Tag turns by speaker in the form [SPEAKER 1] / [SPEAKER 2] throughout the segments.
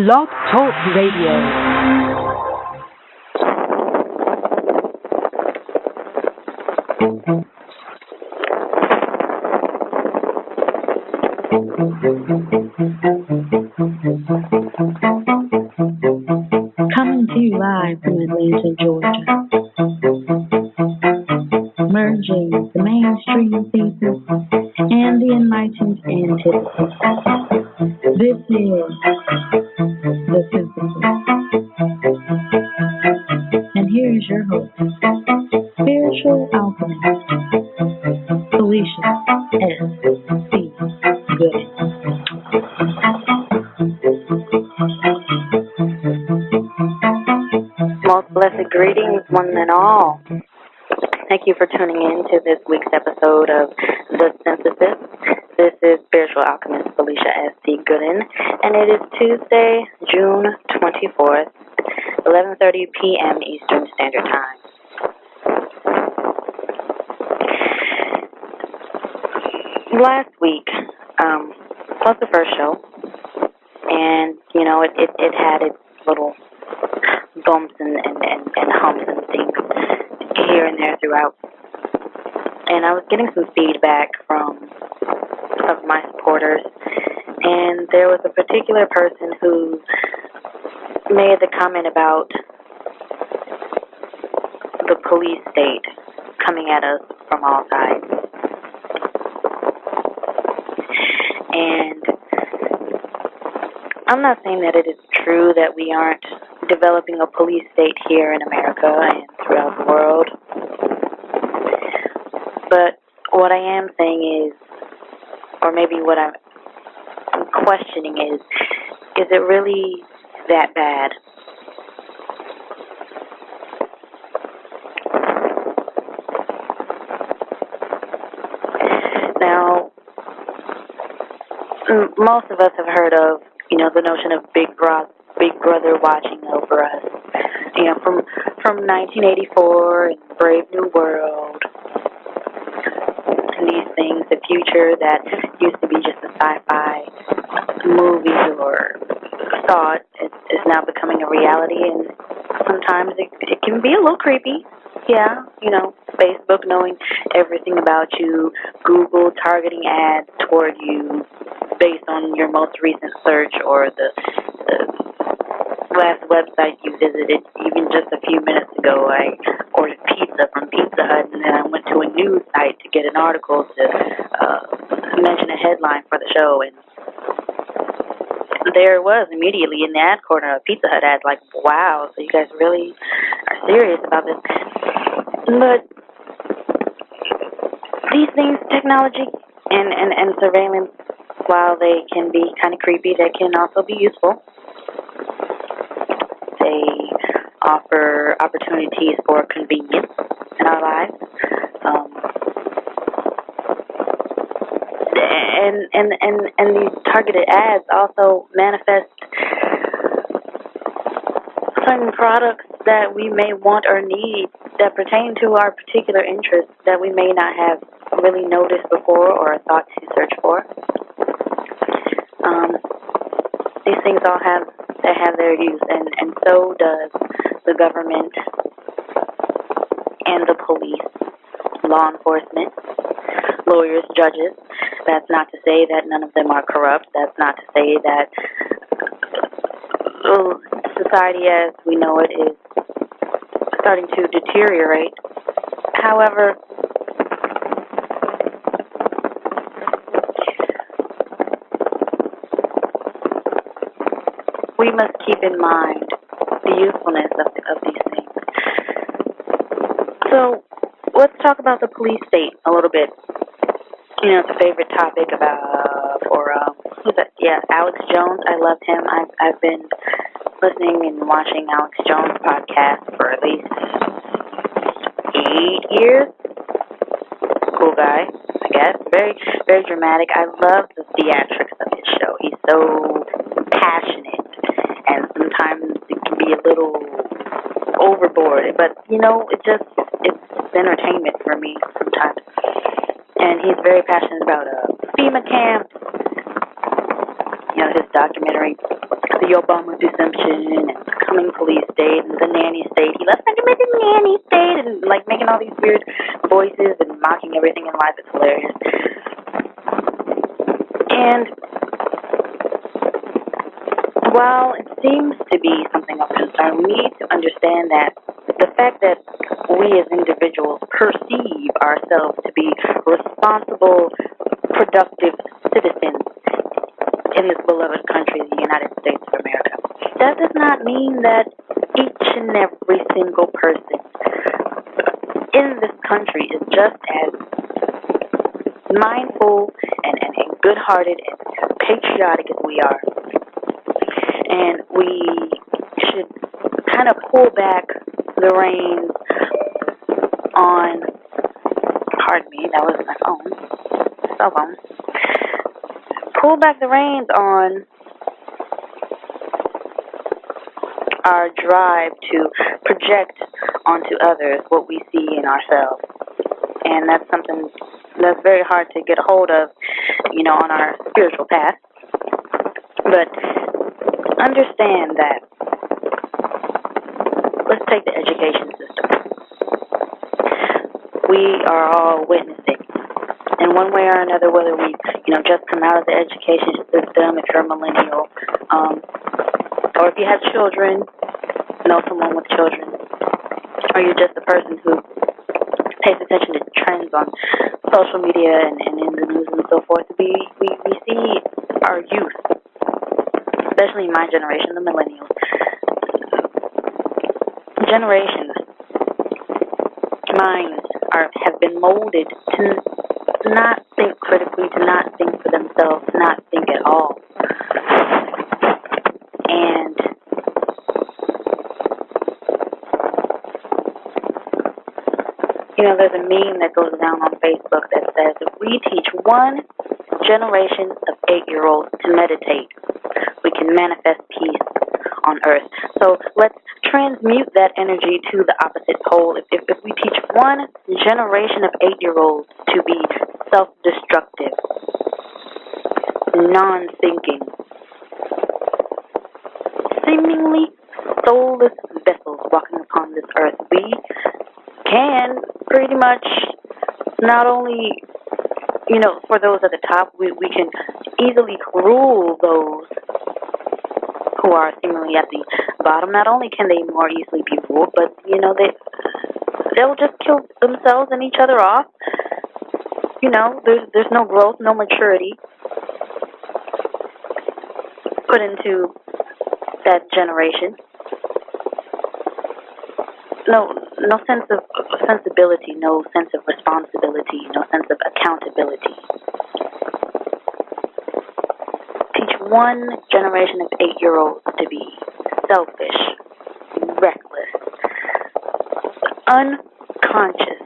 [SPEAKER 1] Blog Talk Radio. Coming to you live from Atlanta, Georgia. Merging the mainstream thesis and the enlightened antithesis. This is the synthesis. And here is your host, spiritual alchemist, Felicia S.C. Gooden. Most blessed greetings, one and all. Thank you for tuning in to this week's episode of The Synthesis. This is spiritual alchemist Felicia S.C. Gooden, and it is Tuesday, June 24th, 11:30 p.m. Eastern Standard Time. Last week was the first show, and it had its little bumps and humps and things here and there throughout. And I was getting some feedback from some of my supporters, and there was a particular person who made the comment about the police state coming at us from all sides. And I'm not saying that it is true that we aren't developing a police state here in America and throughout the world. But what I am saying is, or maybe what I'm questioning is it really that bad? Now, most of us have heard of, the notion of Big Brother watching over us. From 1984 and Brave New World. And these things, the future that used to be just a sci-fi movie or thought is now becoming a reality, and sometimes it can be a little creepy. Yeah, Facebook knowing everything about you, Google targeting ads toward you based on your most recent search or the last website you visited. Even just a few minutes ago, I ordered pizza from Pizza Hut, and then I went to a news site to get an article to mention a headline for the show, and there it was immediately in the ad corner of Pizza Hut ads, like, wow, so you guys really are serious about this. But these things, technology and surveillance, while they can be kind of creepy, they can also be useful. They offer opportunities for convenience in our lives. And these targeted ads also manifest certain products that we may want or need that pertain to our particular interests that we may not have really noticed before or thought to search for. These things all have their use, and so does the government and the police, law enforcement, lawyers, judges. That's not to say that none of them are corrupt. That's not to say that society as we know it is starting to deteriorate. However, we must keep in mind the usefulness of these things. So let's talk about the police state a little bit. It's a favorite topic for who's that? Yeah, Alex Jones. I loved him. I've been listening and watching Alex Jones' podcast for at least 8 years. Cool guy, I guess. Very, very dramatic. I love the theatrics of his show. He's so passionate, and sometimes it can be a little overboard. But it's entertainment for me sometimes. And he's very passionate about FEMA camps. His documentary the Obama deception and the coming police state and the nanny state. He left like the nanny state and like making all these weird voices and mocking everything in life. It's hilarious. And while it seems to be something of concern, we need to understand that the fact that we as individuals perceive ourselves to be responsible, productive citizens in this beloved country, the United States of America, that does not mean that each and every single person in this country is just as mindful and good-hearted and patriotic as we are. And we should kind of pull back the reins on, pardon me, that was my phone, cell phone. Pull back the reins on our drive to project onto others what we see in ourselves. And that's something that's very hard to get a hold of, on our spiritual path. But understand that, let's take the education system. We are all witnessing in one way or another, whether we, just come out of the education system, if you're a millennial, or if you have children, know someone with children, or you're just a person who pays attention to trends on social media and in the news and so forth. We see our youth, especially in my generation, the millennials, generations, minds have been molded to not think critically, to not think for themselves, to not think at all. And there's a meme that goes down on Facebook that says, if we teach one generation of 8-year-olds to meditate, we can manifest peace on earth. So let's transmute that energy to the opposite pole. If we teach one generation of 8-year-olds to be self-destructive, non-thinking, seemingly soulless vessels walking upon this earth, we can pretty much not only, for those at the top, we can easily rule those who are seemingly at the bottom. Not only can they more easily be ruled, but, they'll just kill themselves and each other off. There's no growth, no maturity put into that generation. No sense of sensibility, no sense of responsibility, no sense of accountability. Teach one generation of 8-year-olds to be selfish, reckless, unconscious,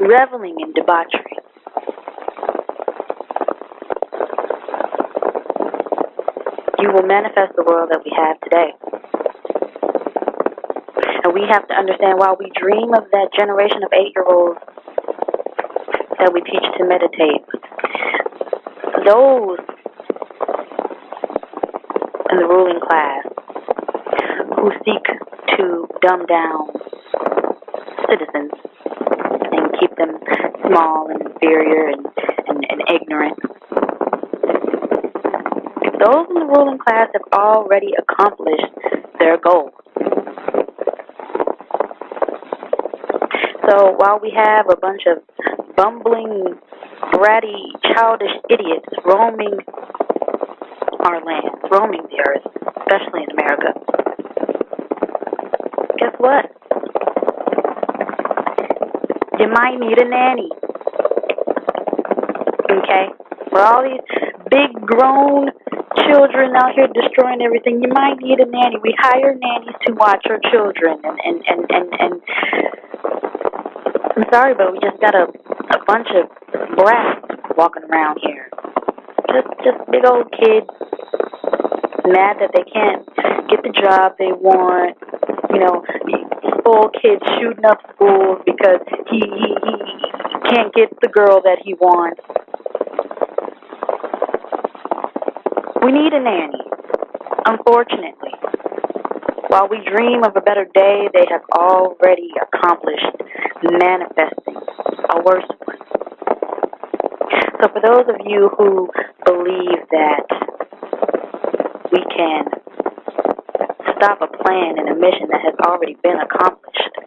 [SPEAKER 1] reveling in debauchery. You will manifest the world that we have today. And we have to understand, while we dream of that generation of 8-year-olds that we teach to meditate, those in the ruling class who seek to dumb down citizens and keep them small and inferior and ignorant, those in the ruling class have already accomplished their goal. So while we have a bunch of bumbling, bratty, childish idiots roaming our lands, roaming the earth, especially in America, guess what? You might need a nanny. Okay? For all these big grown children out here destroying everything, you might need a nanny. We hire nannies to watch our children, and I'm sorry, but we just got a bunch of brats walking around here. Just big old kids, mad that they can't get the job they want. Spoiled kids shooting up schools because he can't get the girl that he wants. We need a nanny. Unfortunately, while we dream of a better day, they have already accomplished manifesting a worse one. So for those of you who believe that we can stop a plan and a mission that has already been accomplished,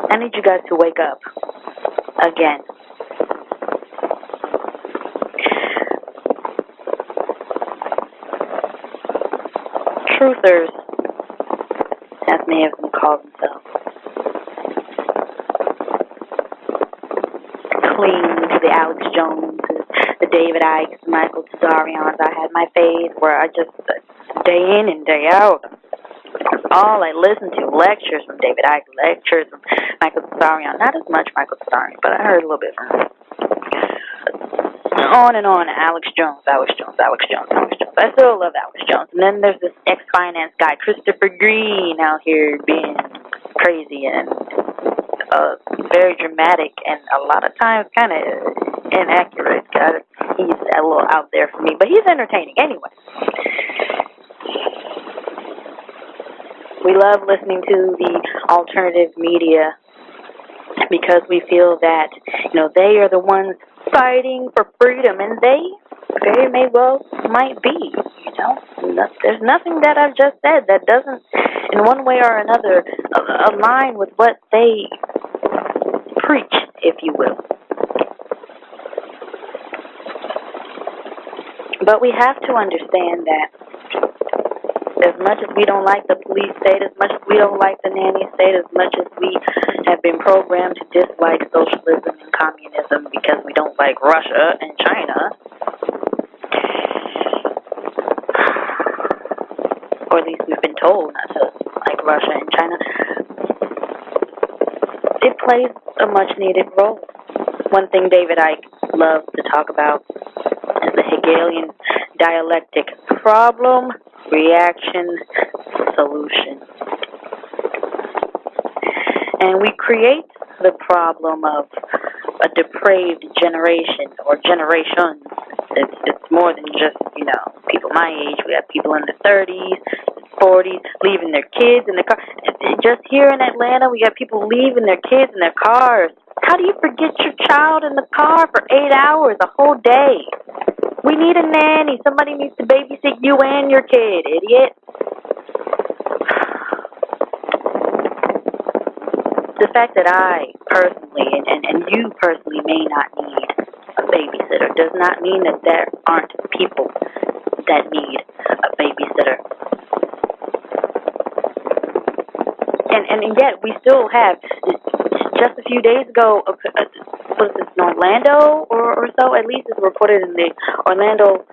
[SPEAKER 1] I need you guys to wake up again. Truthers, as many of them call themselves, cling to the Alex Joneses, the David Ikes, Michael Tsarions. I had my phase where I just, day in and day out, that's all I listened to. Lectures from David Icke, lectures from Michael Tsarion. Not as much Michael Tsarion, but I heard a little bit from him. On and on, Alex Jones. I still love Alex Jones. And then there's this ex-finance guy, Christopher Green, out here being crazy and very dramatic and a lot of times kind of inaccurate. He's a little out there for me, but he's entertaining anyway. We love listening to the alternative media because we feel that, they are the ones fighting for freedom, and they very may well might be, There's nothing that I've just said that doesn't, in one way or another, align with what they preach, if you will. But we have to understand that as much as we don't like the police state, as much as we don't like the nanny state, as much as we have been programmed to dislike socialism and communism because we don't like Russia and China, or at least we've been told not to like Russia and China, it plays a much-needed role. One thing David Icke loves to talk about is the Hegelian dialectic: problem, reaction, solution. And we create the problem of a depraved generation or generations. It's more than just, people my age. We have people in their 30s, 40s, leaving their kids in the car. Just here in Atlanta, we got people leaving their kids in their cars. How do you forget your child in the car for 8 hours, a whole day? We need a nanny. Somebody needs to babysit you and your kid, idiot. The fact that I personally and you personally may not need a babysitter does not mean that there aren't people that need a babysitter. And yet we still have, just a few days ago, was this in Orlando or so, at least it's reported in the Orlando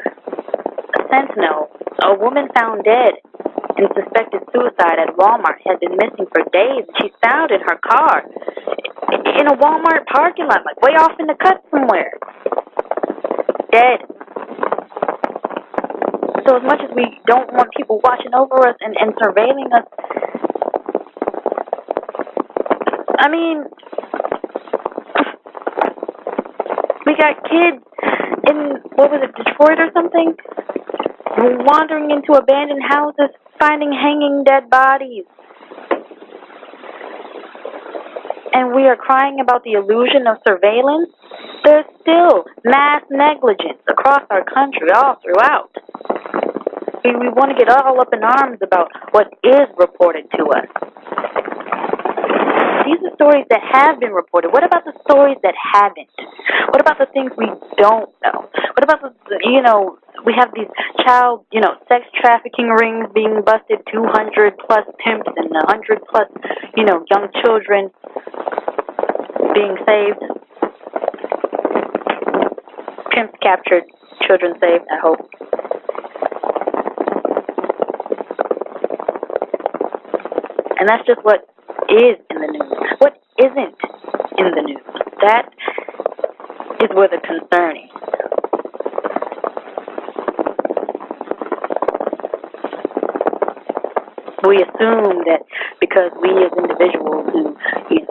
[SPEAKER 1] Sentinel, a woman found dead in suspected suicide at Walmart, had been missing for days. She's found in her car in a Walmart parking lot, like way off in the cut somewhere. Dead. So as much as we don't want people watching over us and surveilling us, I mean, we got kids in, Detroit or something, wandering into abandoned houses, finding hanging dead bodies. And we are crying about the illusion of surveillance. There's still mass negligence across our country, all throughout. We want to get all up in arms about what is reported to us. These are stories that have been reported. What about the stories that haven't? What about the things we don't know? What about we have these child, sex trafficking rings being busted, 200 plus pimps and 100 plus, young children being saved. Pimps captured, children saved, I hope. And that's just what is in the news. What isn't in the news? That is where the concern is. We assume that because we as individuals who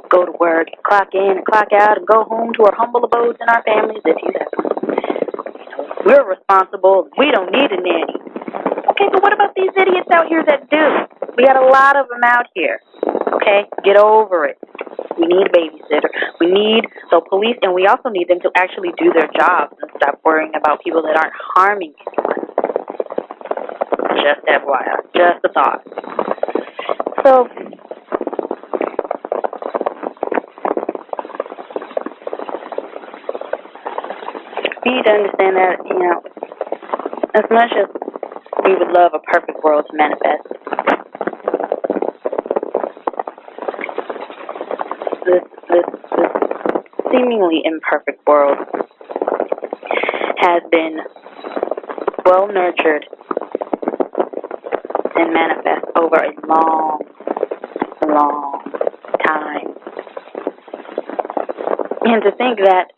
[SPEAKER 1] go to work, clock in and clock out, and go home to our humble abodes and our families if you have one. We're responsible. We don't need a nanny. Okay, but what about these idiots out here that do? We got a lot of them out here. Okay, get over it. We need a babysitter. We need the police, and we also need them to actually do their jobs and stop worrying about people that aren't harming anyone. Just FYI, just a thought. So, we need to understand that, as much as we would love a perfect world to manifest, this seemingly imperfect world has been well nurtured and manifest over a long, long time. And to think that,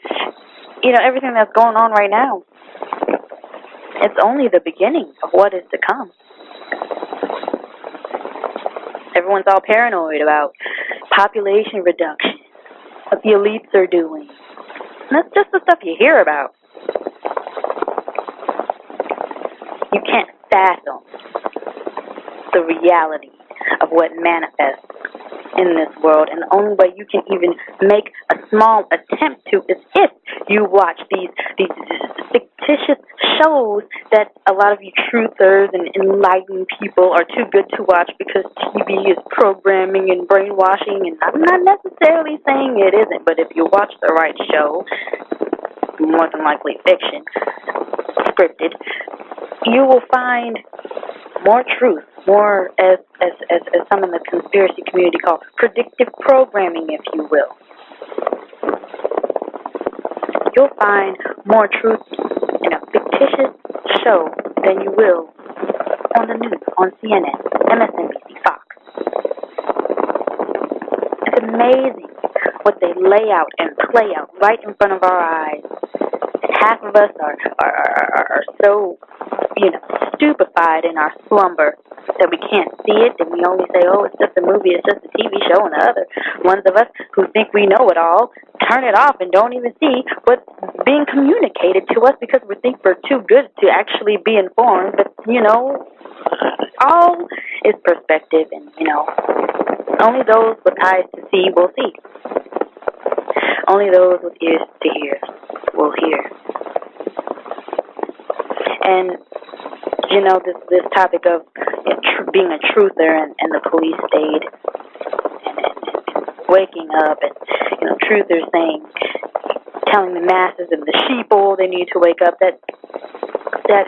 [SPEAKER 1] everything that's going on right now, it's only the beginning of what is to come. Everyone's all paranoid about population reduction, what the elites are doing. And that's just the stuff you hear about. You can't fathom the reality of what manifests in this world, and the only way you can even make a small attempt to is if you watch these fictitious shows that a lot of you truthers and enlightened people are too good to watch because TV is programming and brainwashing, and I'm not necessarily saying it isn't, but if you watch the right show, more than likely fiction, scripted, you will find more truth, more as some in the conspiracy community call predictive programming, if you will. You'll find more truth in a fictitious show than you will on the news, on CNN, MSNBC, Fox. It's amazing what they lay out and play out right in front of our eyes. And half of us are so, stupefied in our slumber that we can't see it, and we only say, oh, it's just a movie, it's just a TV show, and the other ones of us who think we know it all turn it off and don't even see what's being communicated to us because we think we're too good to actually be informed. But, all is perspective, and, only those with eyes to see will see. Only those with ears to hear will hear. And this topic of being a truther and the police state and waking up and, truthers telling the masses and the sheeple they need to wake up, that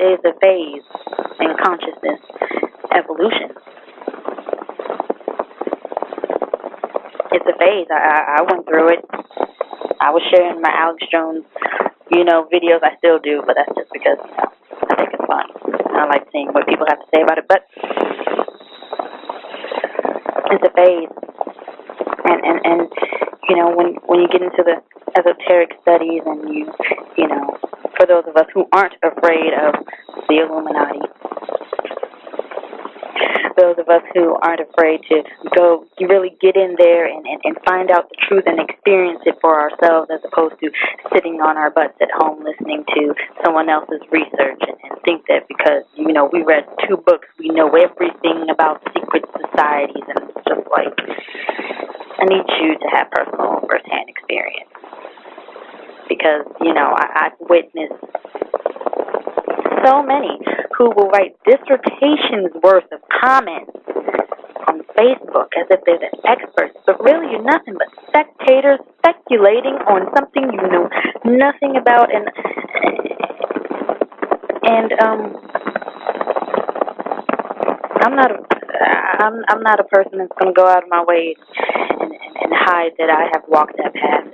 [SPEAKER 1] is a phase in consciousness evolution. It's a phase. I went through it. I was sharing my Alex Jones, videos. I still do, but that's just because, I think it's fun. I like seeing what people have to say about it, but it's a phase. And when you get into the esoteric studies and you for those of us who aren't afraid of the Illuminati, those of us who aren't afraid to go really get in there and find out the truth and experience it for ourselves as opposed to sitting on our butts at home listening to someone else's research and think that because, we read 2 books, we know everything about secret societies, and it's just like, I need you to have personal first-hand experience. Because, I've witnessed so many who will write dissertations worth of comments on Facebook as if they're the experts, but really you're nothing but spectators speculating on something you know nothing about, and I'm not a person that's going to go out of my way and hide that I have walked that path,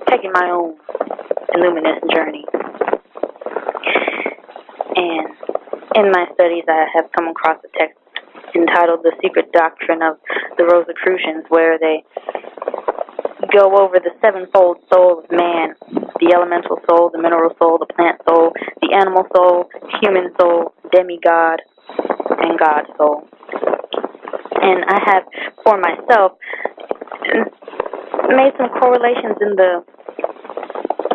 [SPEAKER 1] taking my own illuminous journey. And in my studies, I have come across a text entitled The Secret Doctrine of the Rosicrucians, where they go over the 7-fold soul of man, the elemental soul, the mineral soul, the plant soul, the animal soul, human soul, demigod, and God soul. And I have, for myself, made some correlations in the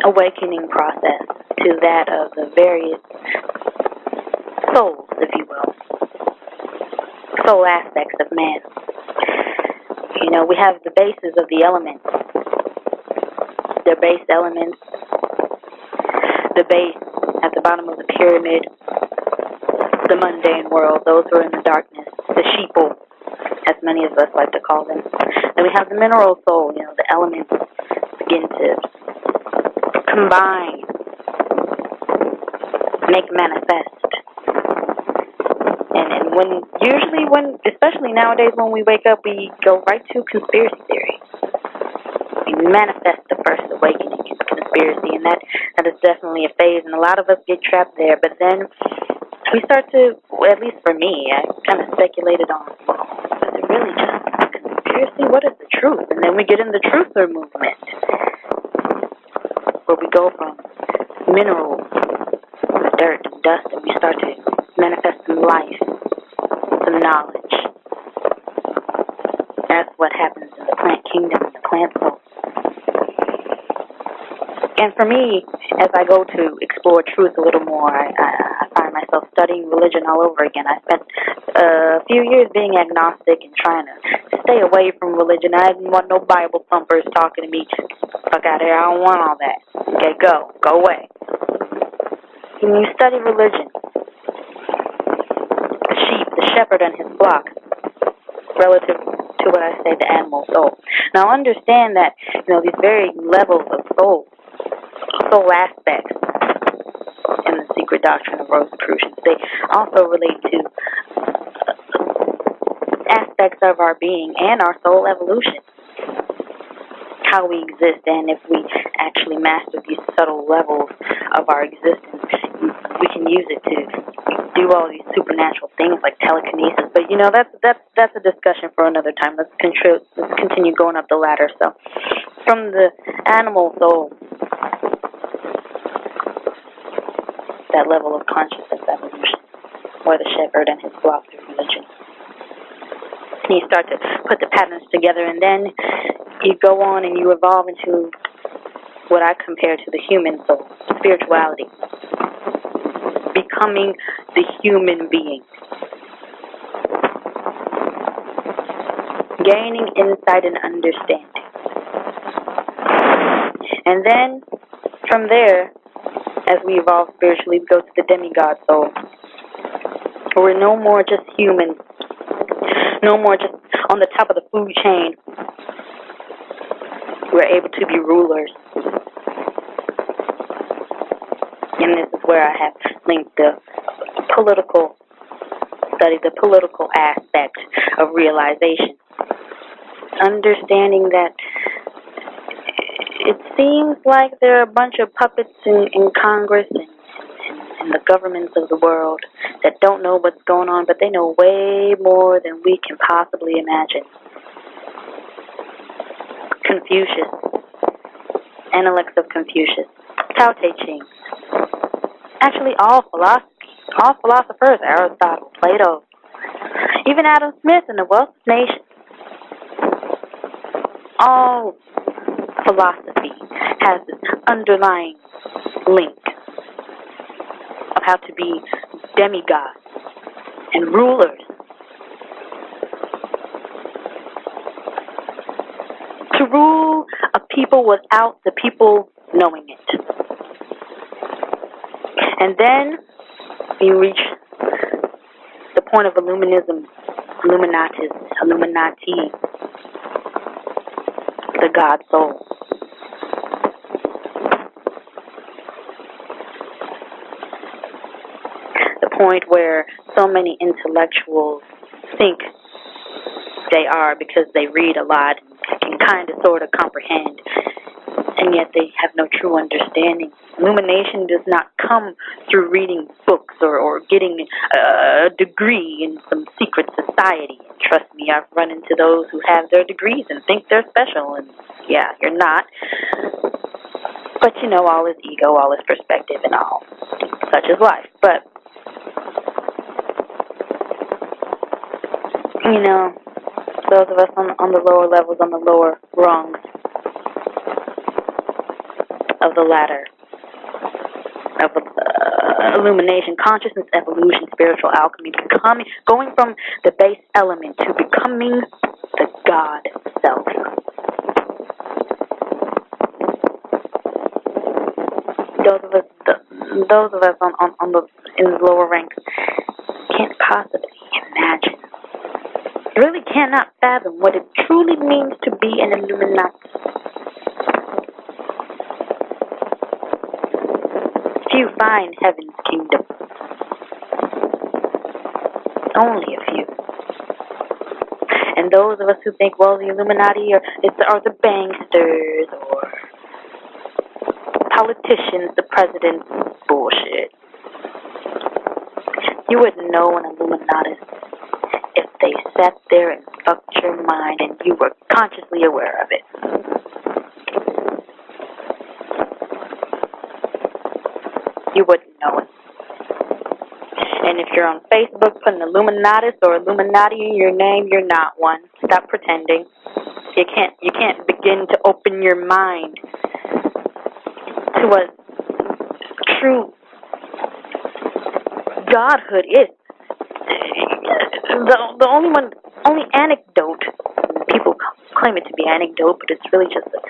[SPEAKER 1] awakening process to that of the various souls, if you will, soul aspects of man. You know, we have the bases of the elements, the base elements, the base at the bottom of the pyramid, the mundane world, those who are in the darkness, the sheeple, as many of us like to call them. Then we have the mineral soul, you know, the elements begin to combine, make manifest. And especially nowadays when we wake up, we go right to conspiracy theory. We manifest the first awakening in conspiracy, and that is definitely a phase, and a lot of us get trapped there. But then we start to, at least for me, I kind of speculated on, is it really just a conspiracy? What is the truth? And then we get in the truther movement, where we go from minerals, dirt, and dust, and we start to manifest some life, some knowledge. That's what happens in the plant kingdom and the plant soul. And for me, as I go to explore truth a little more, I find myself studying religion all over again. I spent a few years being agnostic and trying to stay away from religion. I didn't want no Bible thumpers talking to me. Fuck out of here, I don't want all that. Okay, go away. When you study religion, the sheep, the shepherd and his flock, relative to what I say, the animal soul. Now understand that, you know, these very levels of soul aspects in the secret doctrine of Rosicrucians, they also relate to aspects of our being and our soul evolution, how we exist, and if we actually master these subtle levels of our existence, we can use it to do all these supernatural things like telekinesis. But you know, that's a discussion for another time. Let's continue going up the ladder. So, from the animal soul, that level of consciousness evolution, or the shepherd and his flock through religion. And you start to put the patterns together, and then you go on and you evolve into what I compare to the human soul, spirituality, becoming the human being, gaining insight and understanding. And then, from there, as we evolve spiritually, we go to the demigod soul. We're no more just human, no more just on the top of the food chain. We're able to be rulers. And this is where I have linked the political study, the political aspect of realization. Understanding that it seems like there are a bunch of puppets in Congress and the governments of the world that don't know what's going on, but they know way more than we can possibly imagine. Confucius, Analects of Confucius, Tao Te Ching, actually all philosophers, Aristotle, Plato, even Adam Smith in The Wealth of Nations, all philosophy has this underlying link of how to be demigods and rulers, to rule a people without the people knowing it. And then you reach the point of Illuminati, the God soul. The point where so many intellectuals think they are because they read a lot and can kind of sort of comprehend, and yet they have no true understanding. Illumination does not come through reading books or getting a degree in some secret society. And trust me, I've run into those who have their degrees and think they're special, and yeah, you're not. But you know, all is ego, all is perspective, and all. Such is life. But, you know, those of us on the lower levels, on the lower rungs, of the ladder of illumination, consciousness, evolution, spiritual alchemy, going from the base element to becoming the God self. Those of us in the lower ranks can't possibly imagine, really cannot fathom what it truly means to be an Illuminati. Few find heaven's kingdom. Only a few. And those of us who think, well, the Illuminati are the banksters or politicians, the president, bullshit. You wouldn't know an Illuminati if they sat there and fucked your mind and you were consciously aware of it. You wouldn't know it. And if you're on Facebook putting Illuminatus or Illuminati in your name, you're not one. Stop pretending. You can't begin to open your mind to what true godhood is. The only anecdote, people claim it to be anecdote, but it's really just the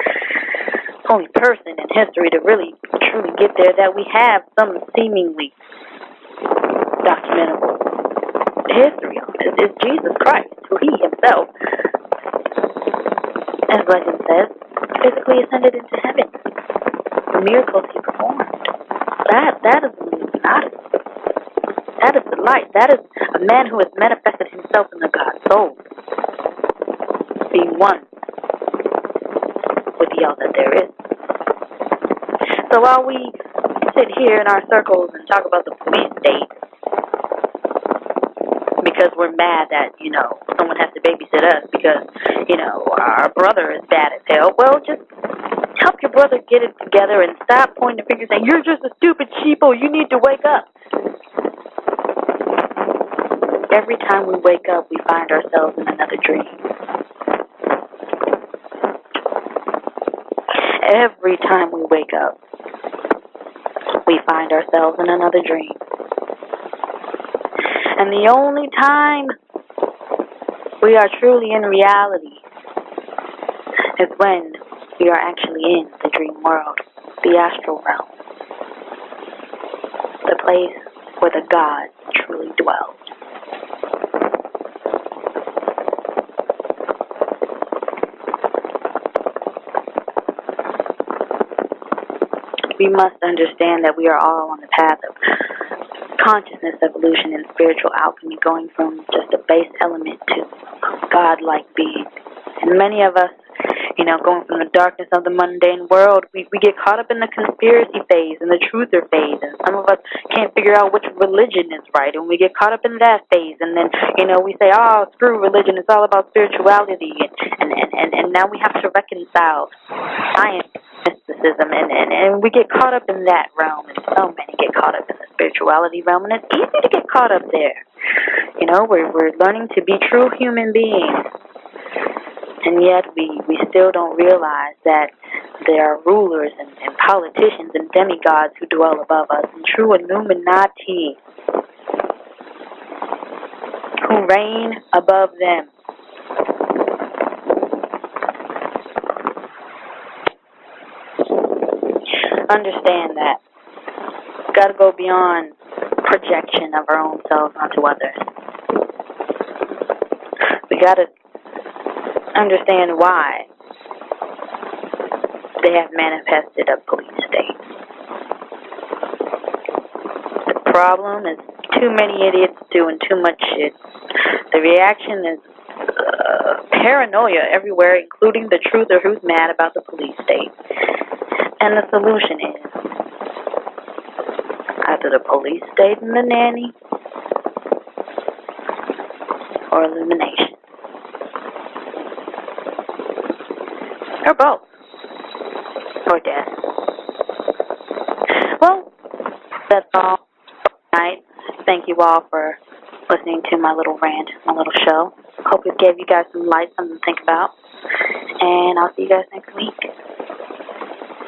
[SPEAKER 1] only person in history to really truly get there that we have some seemingly documentable history on is Jesus Christ, who he himself, as legend says, physically ascended into heaven. The miracles he performed. That is not it. That is the light. That is a man who has manifested himself in the God soul, being one with the all that there is. So while we sit here in our circles and talk about the police state, because we're mad that, someone has to babysit us because, our brother is bad as hell, well, just help your brother get it together and stop pointing the finger saying, you're just a stupid sheeple, you need to wake up. Every time we wake up, we find ourselves in another dream. Every time we wake up, we find ourselves in another dream. And the only time we are truly in reality is when we are actually in the dream world, the astral realm, the place where the God truly dwells. We must understand that we are all on the path of consciousness evolution and spiritual alchemy, going from just a base element to God-like being. And many of us, going from the darkness of the mundane world, we get caught up in the conspiracy phase and the truther phase, and some of us can't figure out which religion is right, and we get caught up in that phase, and then, we say, oh, screw religion, it's all about spirituality, and now we have to reconcile science, mysticism, and we get caught up in that realm, and so many get caught up in the spirituality realm, and it's easy to get caught up there. We're learning to be true human beings, and yet we still don't realize that there are rulers and politicians and demigods who dwell above us, and true Illuminati who reign above them. Understand that. We've got to go beyond projection of our own selves onto others. We got to understand why they have manifested a police state. The problem is too many idiots doing too much shit. The reaction is paranoia everywhere, including the truther who's mad about the police state. And the solution is either the police state and the nanny, or illumination. Or both. Or death. Well, that's all for tonight. Thank you all for listening to my little rant, my little show. Hope it gave you guys some light, something to think about. And I'll see you guys next week.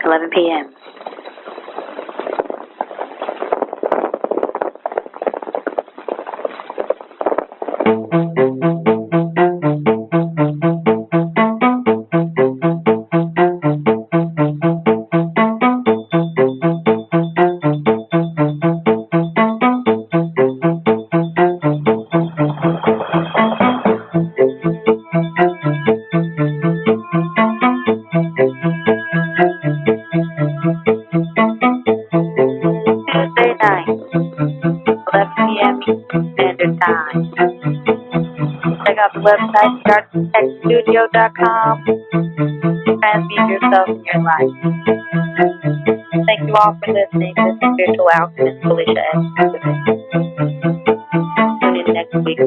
[SPEAKER 1] 11 p.m. website, darktechstudio.com. Transmute yourself in your life. Thank you all for listening. This is Spiritual Alchemist, Felicia S.C. Tune in next week.